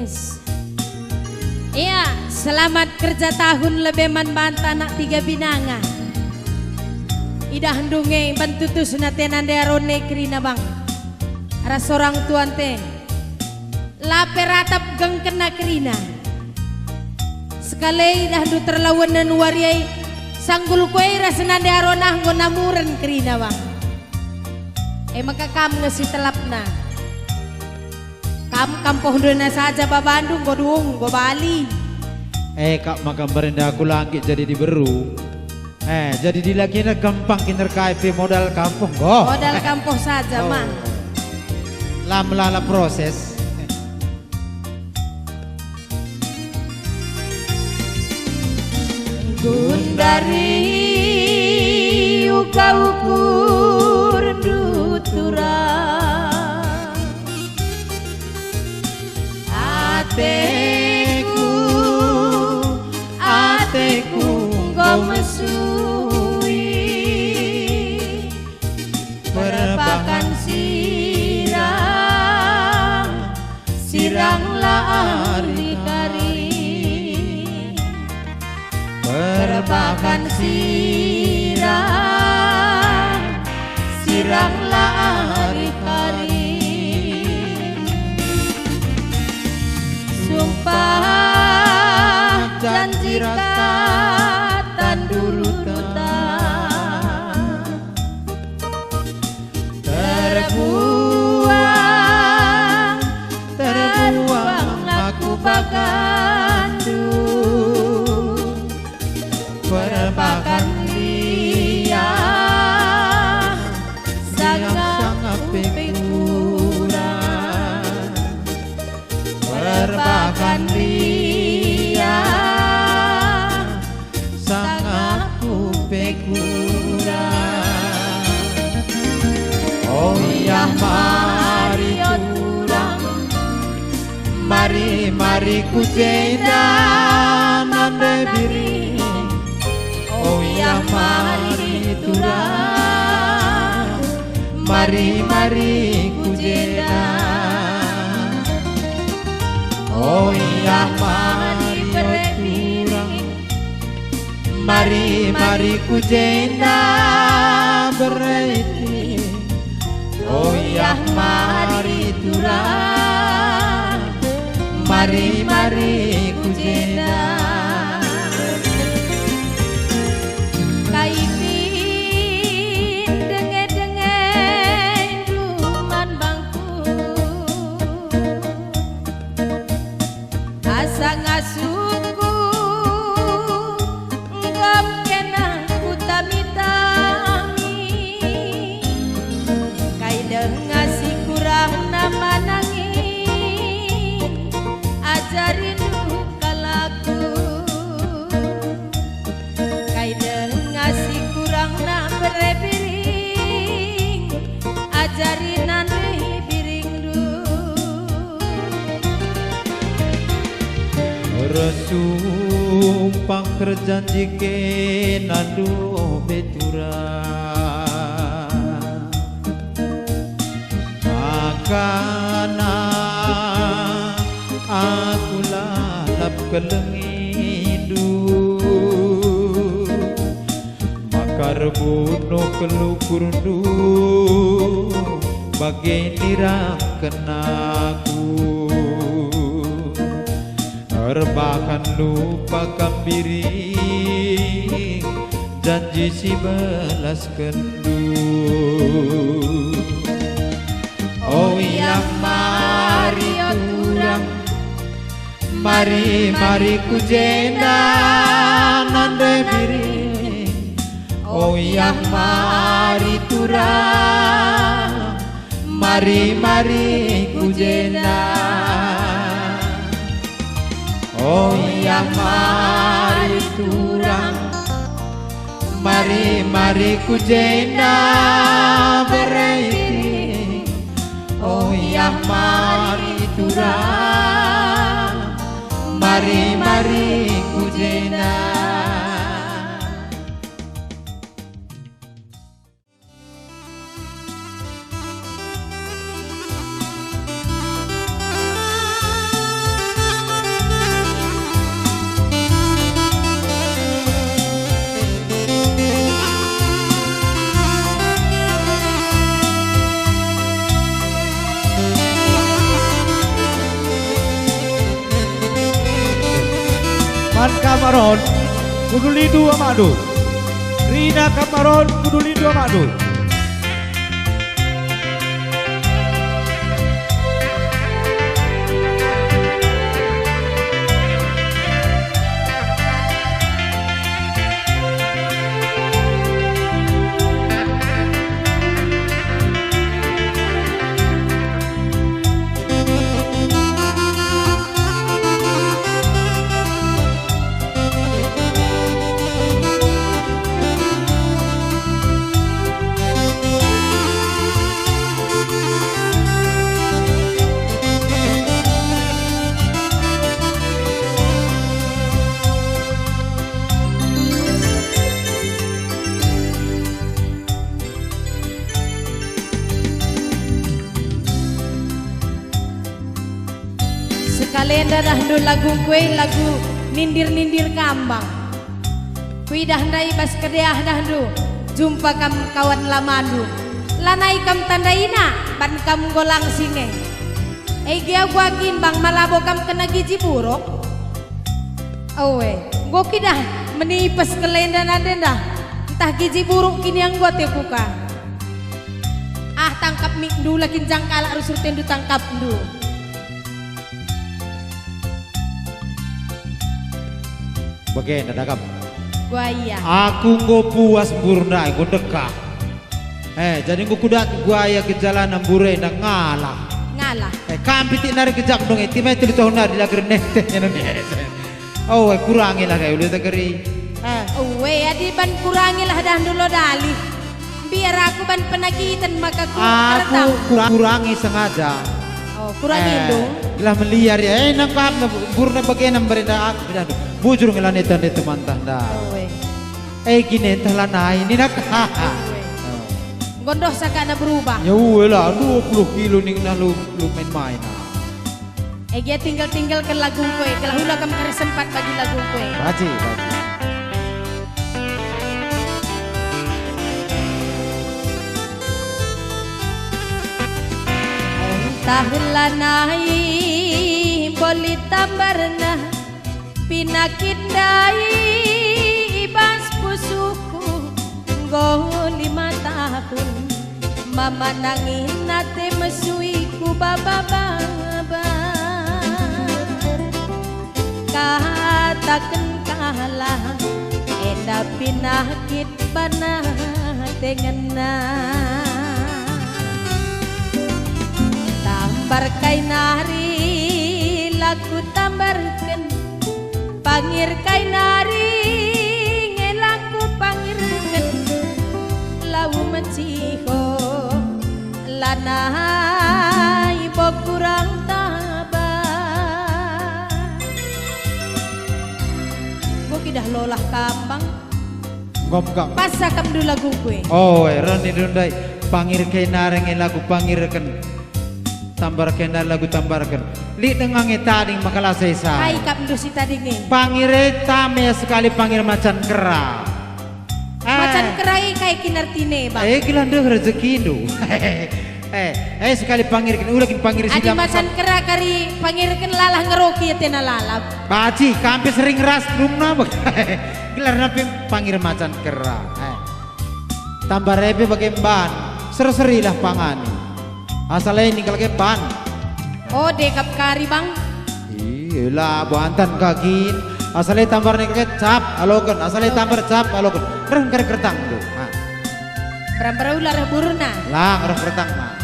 Yes. Iya, selamat kerja tahun lebeman banta anak 3 binanga. Ida handunge bantutu sunatenan dearone krina bang. Aras orang tuan te. Lape ratap geng kena krina. Sekali dah handu terlawanan wariai sanggul kue rasenan dearonah ngonamuren krina bang. Maka kamu ngesi telapna. Kamu kampoh dona saja ba Bandung, go Dung, go Bali. Kak maka berenda aku langit jadi diberu. Jadi dilakina gampang kiner KP modal kampung go. Modal kampung saja mah. Lala proses. Gundari uka ukur dutura. Ateku nggo mesui berbakan sirang lari kari berbakan sirang lari kari sumpah janji katan duruta terbuang aku bagandung berbakan dia sangat pekuran berbakan dia sangat pekuran. Oh iya mari turang, mari ku jendan nande biri. Oh iya mari turang, mari ku jendan. Oh iya mari turang, mari ku jendan berarti. Oh iya mari turang, mari ku jendan. Kaipin denge duman bangku asa ngasuku ngam kena kutami-tami kaideng ngasih kurang nama nangis ajarin kalaku kaideng ngasih kurang na berebiring ajarin ane biring du resumpang kerjanji ke nandu betura makana aku lalap kelengidu makar bunuh kelukurdu bagai nirang kenaku terbakan lupa kambiri janji si belas kendu. Oh iya mari turang, mari ku jendan nande biri. Oh iya mari turang, mari ku jendan. Oh iya mari turang, mari ku jendan berarti. Oh iya mari turang, mari ku jendan. Ban Kamaron kudu lidu amadu. Rina Kamaron kudu lidu amadu. Sekalian dah lagu kue lagu nindir-nindir kambang. Kui dah ndai bas kedeah dah jumpa kam kawan lamandu. Lanai kam tandaina ban kam golang singe. Gia gua bang malabo kam kena gizi buruk. Awe, gua kidah menipes kelendan dah. Entah gizi buruk kini yang gua tekuka. Ah tangkap mik dulu lakin jangkala harus tendu tangkap dulu. Bagaimana dah kamu? Gua iya. Aku nggak puas burna, aku dekah. Jadi nggak kudat gua ya ke jalan ambure nak ngalah. Ngalah. Kampiti nari kejak dong, timai tulis tahun nari lagi nete Indonesia. Oh, kurangi lah kayak udah tegeri. Oh, adi ban kurangi lah dah dulu dali. Biar aku ban penagihan maka aku kurangi sengaja. Oh, kurangi dong. Lah meliar ya, nangkap burna bagian berenda aku dah. Bujur ngelanetan itu mantah dah. Gini entahlah naik ini nak. Gondoh sakana berubah. Ya lah 20 kilo nih nah lu main-main. Dia tinggal ke lagu kue. Kalau hula kamu kari sempat bagi lagu kue. Baji. Entahlah naik boleh tambarna. Pinakit dai ibas pusuku go 5 tahun mama nangin nate mesuiku baba katakan kalah enda pinakit bana tengena tambar kai nari laku tambarkan pangir kai nari ngelaku pangirkan lau menciho lanai bo kurang tabah gua kidah lolah kambang Gak pasakam dulu lagu gue. Oh, Rani dundai pangir kai nari ngelaku pangirkan tambar kena lagu tambarkan li dengang tadi makalah sesa hai kap ndusi tadi nih pangire tame sekali pangir macan kera macan kera kayak kinartine bang gilan deh rezeki itu sekali pangir kan ulah pangir adi macan kera kari pangir kan lalah ngeroki ya tena lalap baci kampi sering ras rumna bag gilar napi pangir macan kera tambah rebe bagemban ser-seri lah pangani asalnya ninggal ke ban. Oh dekap kari bang. Iyalah buantan kagin. Asalnya tambar ninggal ke cap alokan. Asalnya tambar cap alokan. Reng kertang tu. Berapa ular buruna? Lang reng kertang mah.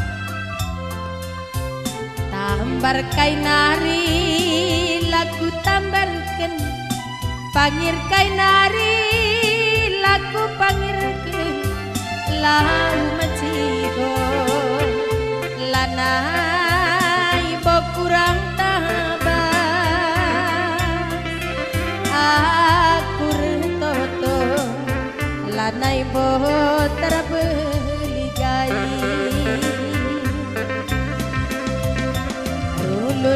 Tambar kai nari laku tambarkan. Pangir kai nari laku pangirkan. Lau maciho. Lanai bo kurang tabah aku retoto lanai bo terbeligai dulu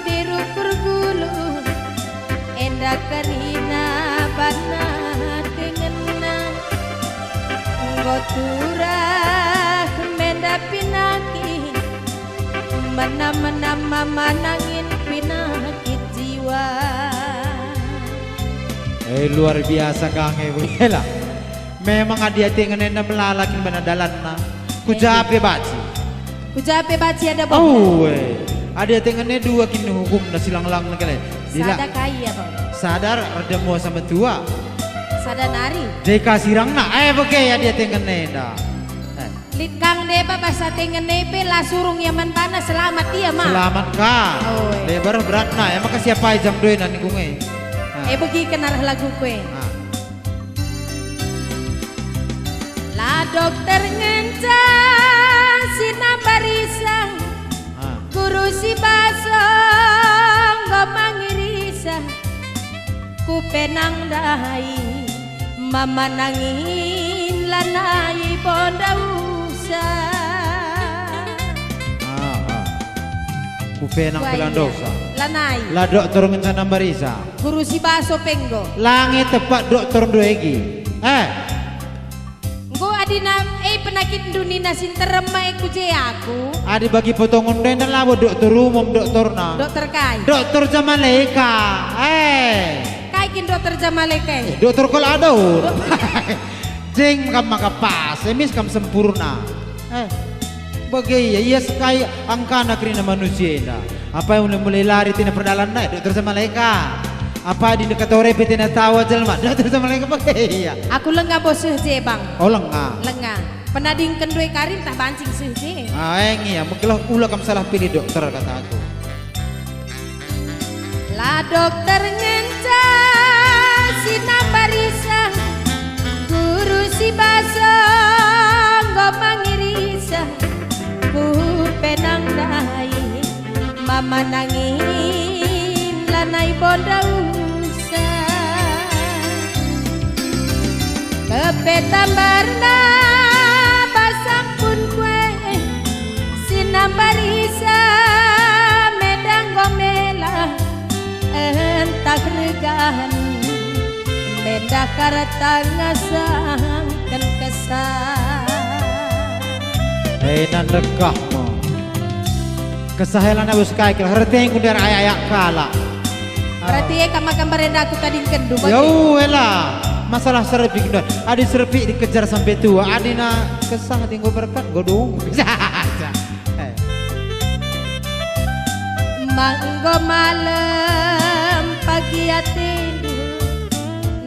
dirukur gulu endak karina bana dengena ngoturah pinaki mana manangin pinakit jiwa Luar biasa kange begela. Memang adia tengen na melalakin banadalan na. Kujape baci. Kujape baci ada Oh, bom. adia tengen dua kini hukum na silang-lang na kali. Sada kaya bang. Sadar ada mau sama tua. Sada nari. Deka sirang na. Begitu adia tengen na. Likang deba basa tengen nepe lah surung yaman panas selamat iya mah. Selamat ka. Oh, Lebar berat na. Emang siapa jam doy na ni kunge. Bagi kenal lagu kue. La dokter ngenca sinabarisang guru si basong gomangirisa ku penang dai mama nangin lanai bonda usah Kupenang Pelandosa. Lanai. La dokter ngenca nambarisa. Guru si baso penggo. Langit tepat dokter doegi. Go adina penakit dunia sinterema kuje aku. Adi bagi potongan dan labo dokter umum dokter na. Dokter kai. Dokter Jamaleka. Kai kin dokter Jamaleka. Dokter kol ado. Jeng kam maka pas, emis kam sempurna. Bagaimana iya sekali angka nakrina manusia na. Apa yang mulai lari tina perdalan na dokter Jamaleka. Apa di dekat ore tina tawa jelma dokter Jamaleka bagaimana. Aku lengah bos sehje bang. Oh lengah. Lengah. Penading kendui karim tak bancing sehje. Iya, mungkin ulah kamu salah pilih dokter kata aku. La dokter ngenca sinabarisa guru si basong gomangirisa ku penang dai mama nangin lanai bonda usah kepetambarna basang pun kue sinambarisa medang gomela entah regan medah karatang ngasangkan kesah Nan dekah mo. Kesahelan abus kai kala herteng kudar ayak kala. berarti kamakan berenda aku tadi kendu bagi. Yo ela. Masalah serpi kudar. Adi serpi dikejar sampai tua. Adina kesah tinggal berkat godong. Manggo malam pagi atindu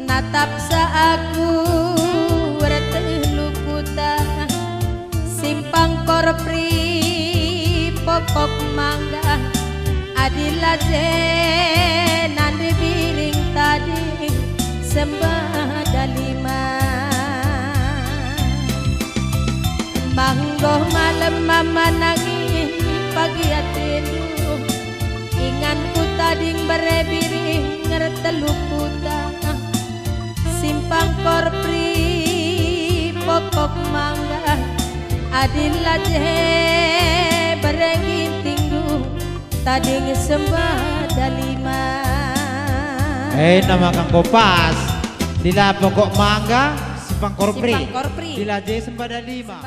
natap sa aku retelu kuta simpang korpri pokok mangga adila nande biring tadi sembah dalima manggo malam mama nangin pagi atindu inganku tading berebiring ngertelu kuta simpang korpri pokok mangga adila berengin tinggu tading sembah dalima Nama kang kopas. Dila pokok mangga simpang korpri. Simpang korpri. Dila sembah dalima.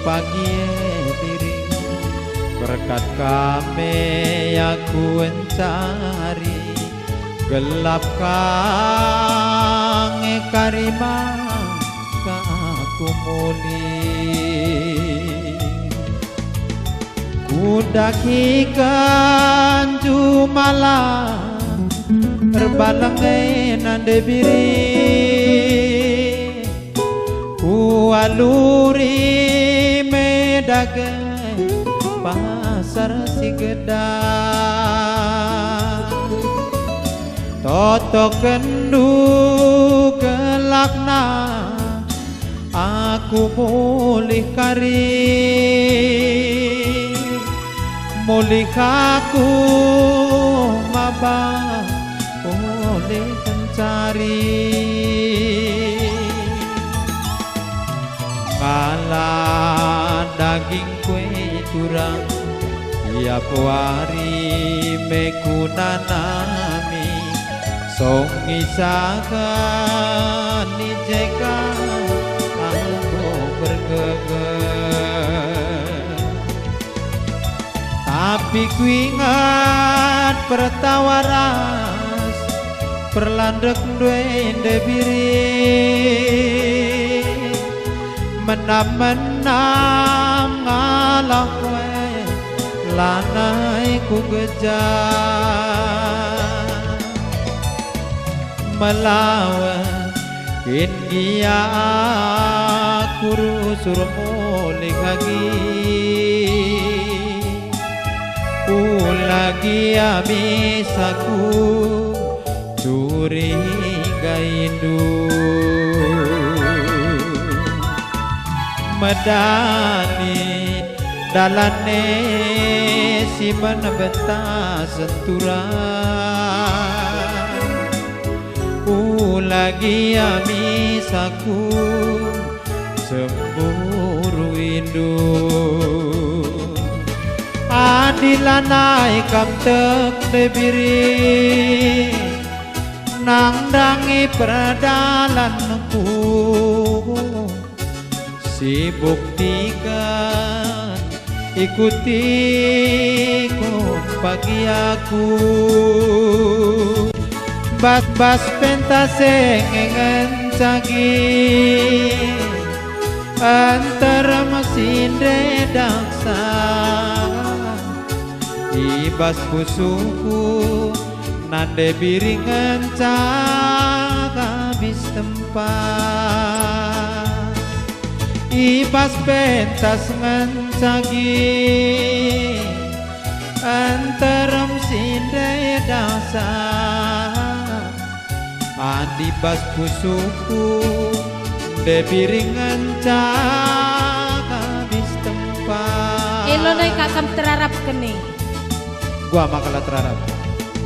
Pagi diri berkat kami aku mencari gelap kang karima aku muli kudaki kanju malam terbalangai nande biri ku aluri medagai pasar si gedang Toto kendu kelakna aku mulih kari mulih aku mabang oleh pencari kala daging kue turang tiap hari mekunanami song isakan nijeka aku bergeger tapi ku ingat pertawaras perlandek duende biri menam-menam ngalah kue lanai ku gejar melawan India aku rusur mulih lagi habis aku curiga indu medani dalane si menebenta senturan lagi habis aku cemburu indu adilanai kam tek debiri nang dangi perdalanku si buktikan ikuti ku pagi aku bas pentas engen cagi antara mesin redaksa ibas pusuku nade biringan cak habis tempat ibas pentas ngancagi antarem sinde dasar adibas pusuku de biringan cak habis tempat elo nai kakam terarap kene gua makalah terarap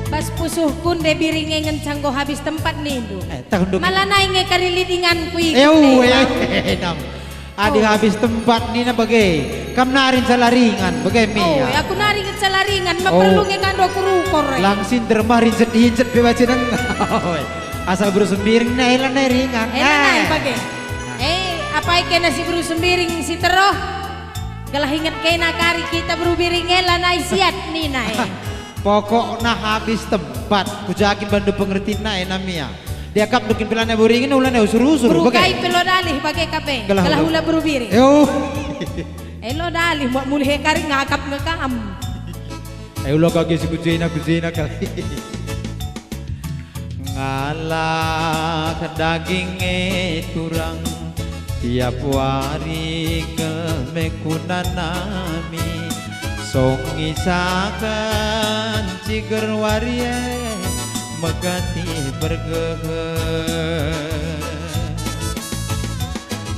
bas pusuh kun de biringe ngencang go habis tempat nih du malah naik nge karilidingan ku nam adik habis tempat ni na bagai kam narin salaringan bagai mia aku narin salaringan maperlu nge kando ku rukor langsin dermarin sedih bebacinan asal bersembiring na ilan na ringan naik bagai apa ikena si bersembiring si teroh galah ingat kena kari kita berubiring elan ai siat nina pokoknya habis tempat kujakin bandu pengerti na namanya dia kap dukin pelana buringin ulana usur-usur berukai pelo dalih bagai kape galah hula berubiring elo dalih mau mulih kari ngakap ngekam ulo kaki si kuzina kali ngalah daging turang tiap hari kelmekunanami song isakan ciger warie megati bergeger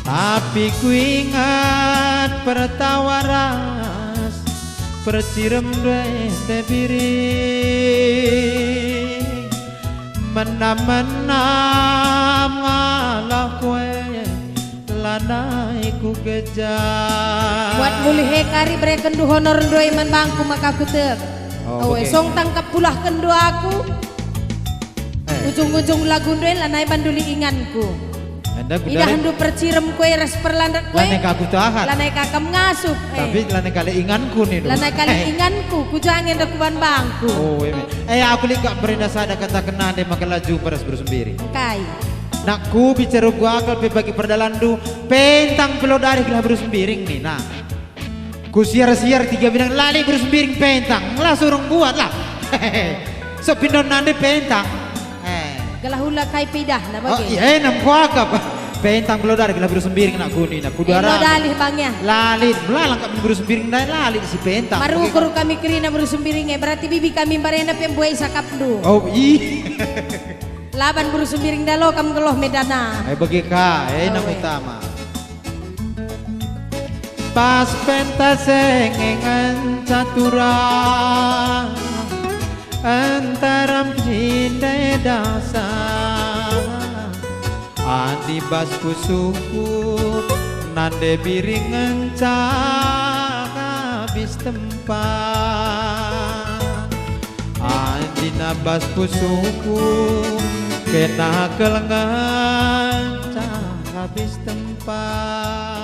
tapi ku ingat pertawaras percirem duende biri menam-menam ngalah kue lanai ku kejar buat mulih kari bereken du honor doi man bangku maka ku tek song tangkap pulah kendo aku ujung-ujung lagu doi lanai banduli inganku idah hendu percirem kue res perlandak kue lanai kaku tahan lanai kakam ngasup tapi lanai kali inganku nih lanai kali inganku ku jangan dakuban bangku aku lihat berenda sada kata kena deh maka laju peras bersembiri kai nakku bicara gua akal bagi perdalandu pentang pelo dari gelah bersembiring nih nah ku siar-siar 3 bidang lali bersembiring pentang lah suruh buat lah sepindon nande pentang galah hula kai pidah na bagi nam kuakap pentang belodar gila buru sembiring nak kuni nak kudu Elo arah. dalih bangnya. Lalit belalang kami buru sembiring dai lalit si pentang. Marukur kami kerina baru sembiringnya berarti bibi kami barena pembuai sakap du. Oh i. Laban baru sembiring dalo kam geloh medana. Bagi ka, nang Owe. utama. Pas pentas engengan catura antara pindai dasa adi bas pusuku nande biringan cak habis tempat adi nabas pusuku kena kelengan cak habis tempat.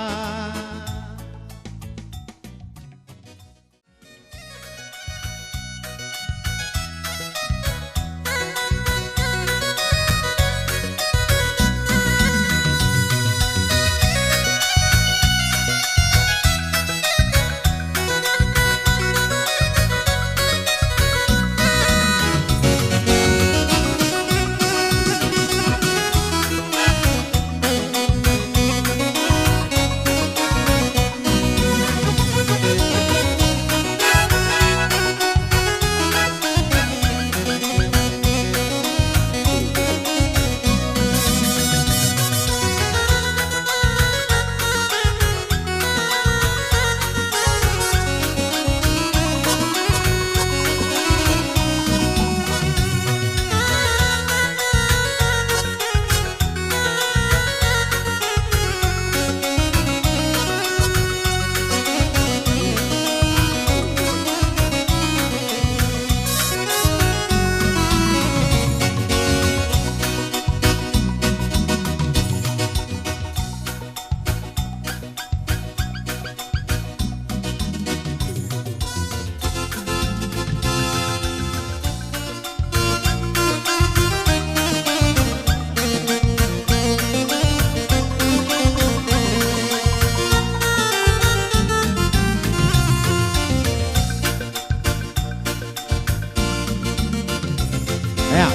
Ya,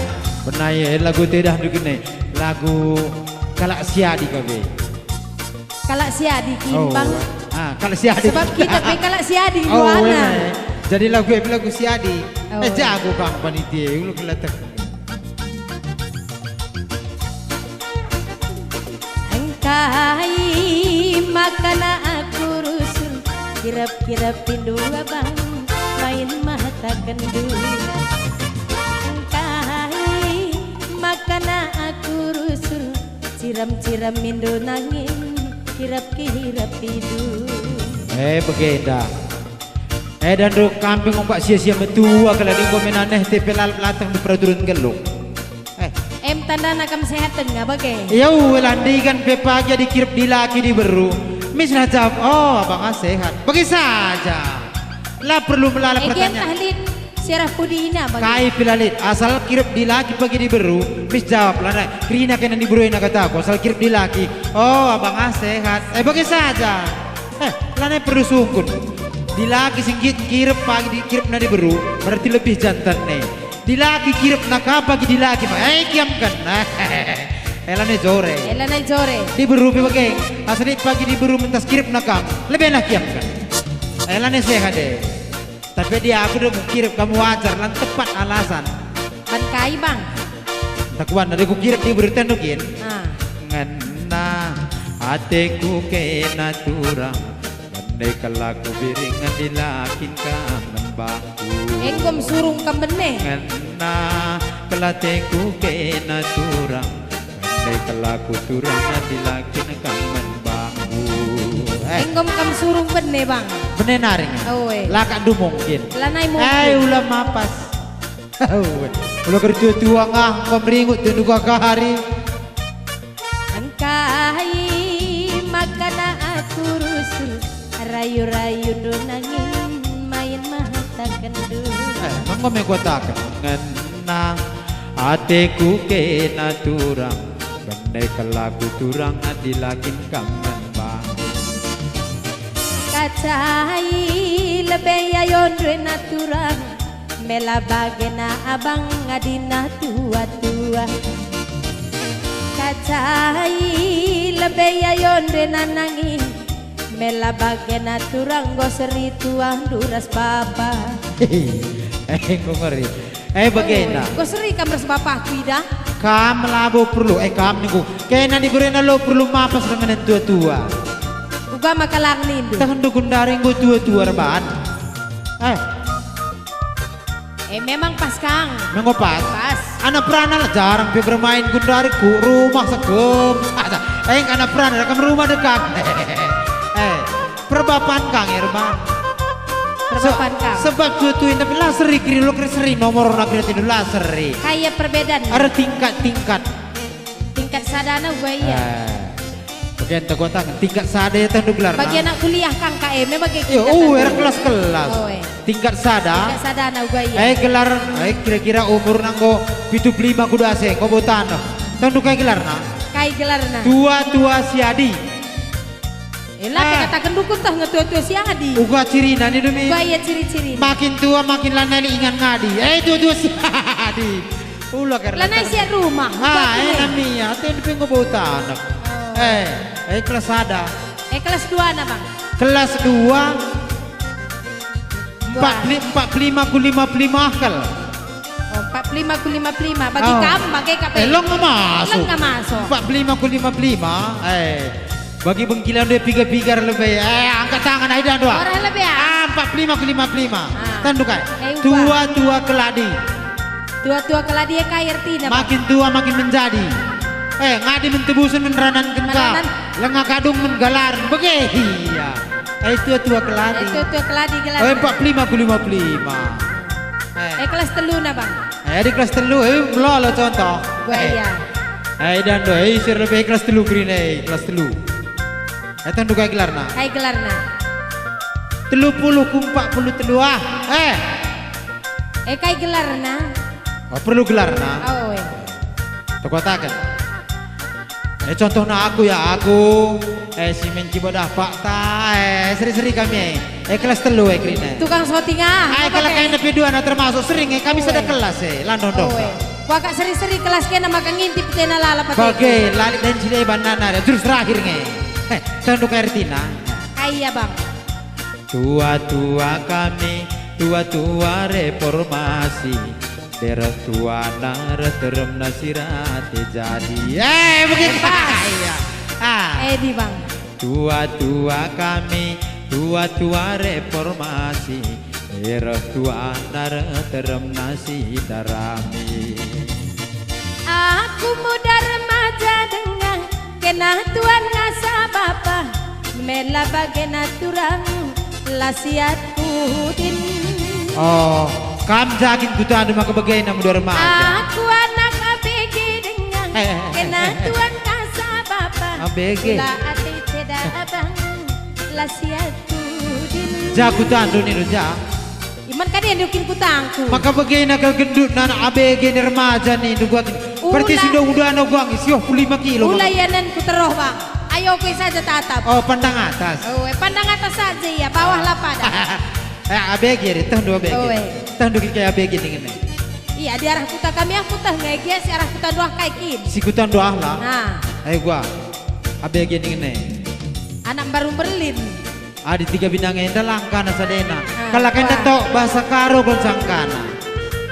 benai lagu tidak begini, lagu kalak siadi kabe. Kalak siadi kimbang. Kalak siadi. Sebab kita pe kalak siadi Oh, luana. jadi lagu siadi. Oh. Jago kang panitia, lu kelatak. Angkai makana aku rusul kirap-kirap pindu abang main mata kendu. Angkai makana aku rusul ciram-ciram mindu nangin kirap-kirap pindu. Begenda. Dan do kamping ombak sia-sia metua kalau di komen aneh tepelal latang di peraturan gelung. Tanda nakam sehat tengah bagai. Ya welandi kan pepa aja dikirip di laki di beru. Misna jawab, oh abang sehat. Bagi saja. Lah perlu melalap Egen pertanyaan. tahlid sirah pudina bagai. Kai pilalit asal kirip di laki bagi di beru. Mis jawab lah. Krina kena di beru kata aku asal kirip di laki. Oh abang sehat. Bagi saja. Lana perlu sungkun. Di laki singgit kirip pagi di kirip na di beru berarti lebih jantan nih. Di laki kirip nak apa di laki pak? Kiam kan? Elane jore. Elana jore. Di beru pakai asli pagi di beru mentas kirip nakam lebih enak kiam kan? Elane sehat deh. Tapi dia aku udah kirip kamu wajar lan tepat alasan. Ban kai bang. Takuan dari ku kirip di beru tendukin. Ah. Ngena ateku kena turang. Andai kalaku biringan dilakin kangen baku. Engkom surung kambene. Ngena kelateku kena turang. Andai kalaku turang dilakin kangen baku. Engkom kam surung bene bang. Bener naring. Owe. Lakak du mungkin. Lanai mungkin. Ulah mapas. Ulah kerja tua ngah pemeringut tunduk hari. Angkai makana aku rusul rayu-rayu do nangin main mata kendu. Mangko me kotakan ngena ateku kena turang. Bendai kelaku turang adilakin kangen bang. Kacai lebih ayon rena turang mela bagena abang ngadina tua-tua. Kacai lebih ayon denanangin mela bagen aturang go seri tuang duras bapa. Kok ngeri. Bagaimana? Go seri kamras bapa kuida. Kam labo perlu, kam niku. Kena di berena lo perlu mapas dengan tua-tua. Uga makalang nindu. Tahan dukun daring go tua-tua reban. Memang pas Kang. Mengopas. Pas. Anak perana lah jarang pi bermain gundari ku rumah segem. Anak perana rekam rumah dekat. Perbapan Kang Irman. Perbapan Kang. Sebab tutuin tapi lah seri kiri lo seri nomor nak kiri tidur lah seri. Kayak perbedaan. Ada tingkat-tingkat. Tingkat sadana gue ya. Bagian tegotan tingkat sade tanduk gelar. Bagian anak kuliah Kang KM memang kayak kita. Era kelas-kelas. Tingkat sada. Tingkat sadana gue ya. Gelar kira-kira umur nanggo 75 kudu ase kau botan. Tanduk kayak gelar na. Kayak gelar na. Tua-tua siadi. Elah katakan dukun tah ngetua-tua siadi. Uga cirina ni demi. Gue ya ciri-ciri. Makin tua makin lanai ingan ngadi. Tua-tua siadi. Ulah karena. Lanai siat rumah. Namanya. Tadi pengen botan. Kelas ada. Kelas 2 na bang. Kelas 2 45 ku 55 akal. 45 ku 55 bagi kamu bagi KP. Long masuk. Long masuk. 45 ku 55. Bagi bengkilan dia pigar-pigar lebih. Angkat tangan aja dua. Orang lebih ya. 45 ku 55. Tanduk kai. Tua-tua keladi. Tua-tua keladi kaya artinya. Makin tua makin menjadi. Ngadi mentebusan meneranan kenka. Lengah kadung menggalar. Begitu. Iya. Tua-tua keladi. Tua-tua keladi gelar. 45 ku 55. Kelas telu na bang. Di kelas telu. Melolo contoh. Gue ya. Dan do. Sir lebih kelas telu green. Kelas telu. Tanduk kayak gelar na. Kayak gelar na. 30 ku 40 telu kayak gelar na. Perlu gelar na. Tekotakan. Contohnya aku ya aku si mencibodah fakta seri-seri kami kelas telu krine tukang shooting kalau kayak nepi dua termasuk sering kami sudah kelas landon dong wakak seri-seri kelas kena makan ngintip tena lala pakai oke lali dan cile banana terus terakhir tanduk Ertina iya bang tua-tua kami tua-tua reformasi tua terem nasirate jadi begitu di bang tua-tua kami tua-tua reformasi tua terem nasi darami aku muda remaja dengan kena tuan ngasa bapa mela bagena turang lasiatku din kam jagin kutan rumah kebagian nama dua remaja. Aku anak ABG dengan kena tuan kasa bapa. ABG. La ati ceda abang lasiatu din. Jakutan dunia ja. Iman kadi endukin kutangku. Maka bagian agak gendut nana ABG ni remaja ni dua. Berarti sudah anak guang isi 5 kilo. Ulayanan ku teroh bang. Ayo ku saja tatap. Pandang atas. Pandang atas saja ya bawah lah pada. ABG ni tahun 2 ABG. Tahun kayak ABG dengan ni. Iya di arah kuta kami aku tah ngeges arah kuta doah kaikin. Si kutan doah lah. Ayo gua ABG dengan ni. Anak baru Berlin. Di 3 binang enda langkana sadena. Kalau kena tok bahasa karo kon sangkana.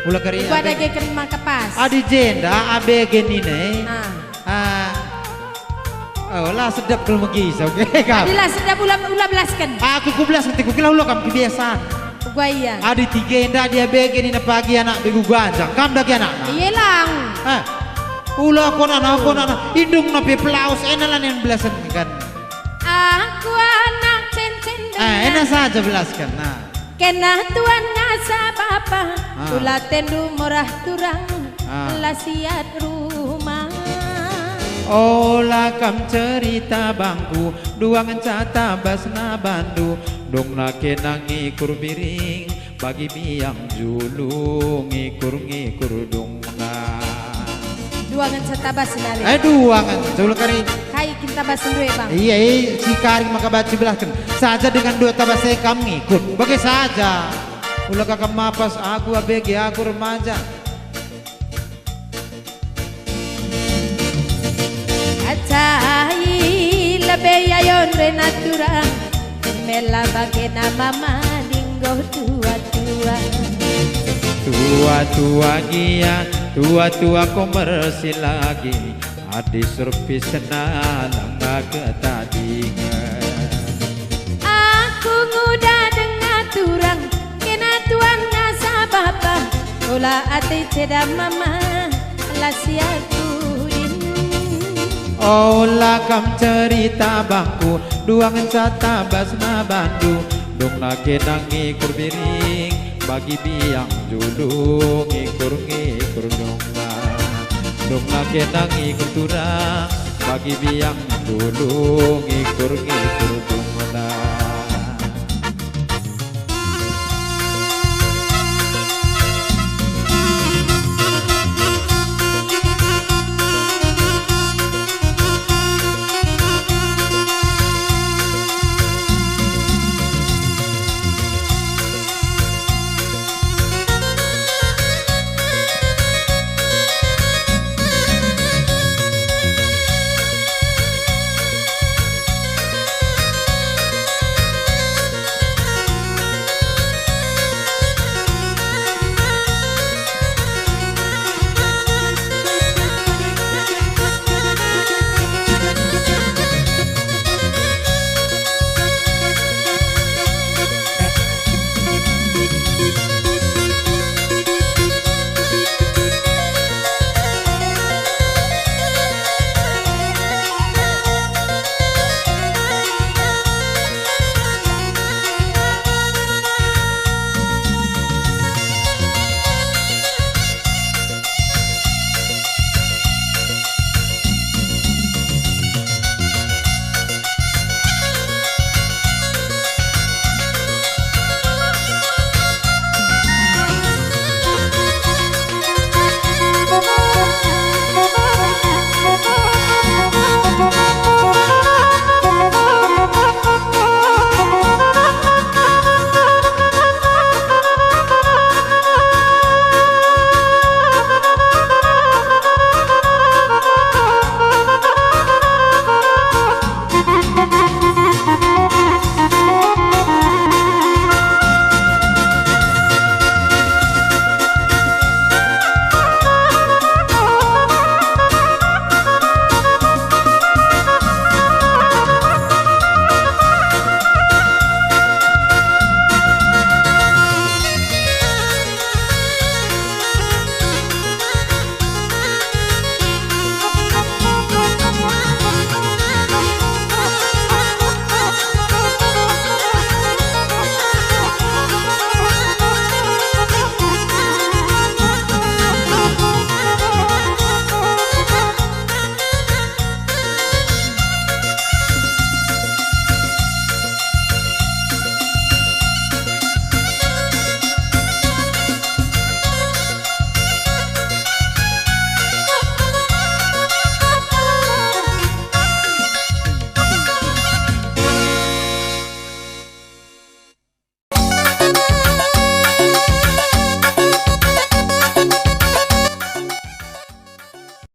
Ulah kari. Gua ada ke rumah kepas. Adi jenda ABG ni ni. Lah sedap kalau mengisah, oke? Adilah sedap ulah belaskan. Aku belas nanti ku kira ulah kamu kebiasaan. Gua iya. Adi 3 enda dia begini na pagi anak begu ganjang. Kam daki anak. Iya lang. Ulah kon anak indung na pe plaus enalan yang belasan kan. Aku anak cencen. Enak saja belaskan. Kena tuan ngasa papa. Ulah tendu murah turang. Lasiat rumah. Olah kam cerita bangku duangan cata basna bandu dong kenang ngikur miring bagi biang julung ngikur dong duangan cata basna duangan jauh kari kai kita basin dua bang iya si kari maka baca belahkan saja dengan 2 tabas saya kam ngikut bagai saja ulah kakak mapas aku ABG aku remaja cahaya benaturang mela bagena mama dinggo tua-tua. Tua-tua gia, tua-tua komersi lagi, adi servis senalang ketadingan. Aku ngudah dengan turang kena tuan ngasa bapa, ola ati ceda mama lasiaku din. Ola kam cerita bangku, duang cata basma bandu, dong nake nangi kurbiring, bagi biang julu ngikur dongna, dong nake nangi kurturang, bagi biang julu ngikur dongna.